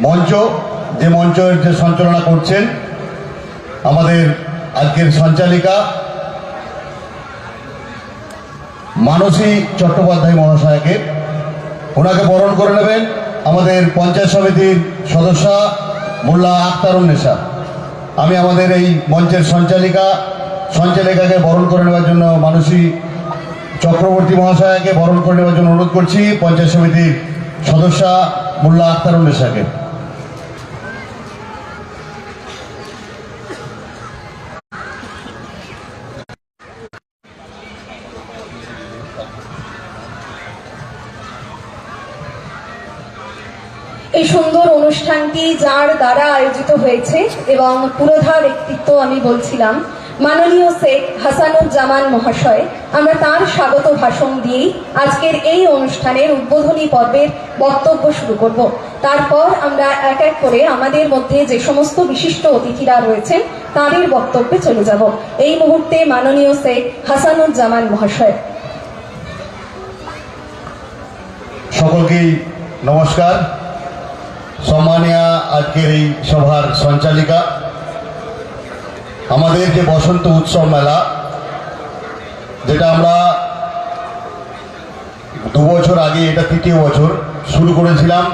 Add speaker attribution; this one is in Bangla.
Speaker 1: মঞ্চ, যে মঞ্চের যে সঞ্চালনা করছেন আমাদের আজকের সঞ্চালিকা মানসী চট্টোপাধ্যায় মহাশয়াকে, ওনাকে বরণ করে নেবেন আমাদের পঞ্চায়েত সমিতির সদস্যা মোল্লা আখতারুন্নেসা। আমি আমাদের এই মঞ্চের সঞ্চালিকাকে বরণ করে নেওয়ার জন্য মানসী চক্রবর্তী মহাশয়াকে বরণ করে নেওয়ার জন্য অনুরোধ করছি পঞ্চায়েত সমিতির সদস্যা মোল্লা আখতারুন্নেসাকে।
Speaker 2: এই সুন্দর অনুষ্ঠানটি যার দ্বারা আয়োজিত হয়েছে এবং পুরোধা ব্যক্তিত্ব আমি বলছিলাম মাননীয় শেখ হাসানুজ্জামান মহাশয়, আমরা তার স্বাগত ভাষণ দিয়েই আজকের এই অনুষ্ঠানের উদ্বোধনী পর্বের বক্তব্য শুরু করব। তারপর আমরা এক এক করে আমাদের মধ্যে যে সমস্ত বিশিষ্ট অতিথিরা রয়েছেন তাদের বক্তব্যে চলে যাব। এই মুহূর্তে মাননীয় শেখ হাসানুজ্জামান মহাশয়।
Speaker 1: সকলকেই নমস্কার। সম্মানীয় আজকের এই সভার সঞ্চালিকা, আমাদের যে বসন্ত উৎসব মেলা, যেটা আমরা 2 বছর আগে, এটা 3য় বছর শুরু করেছিলাম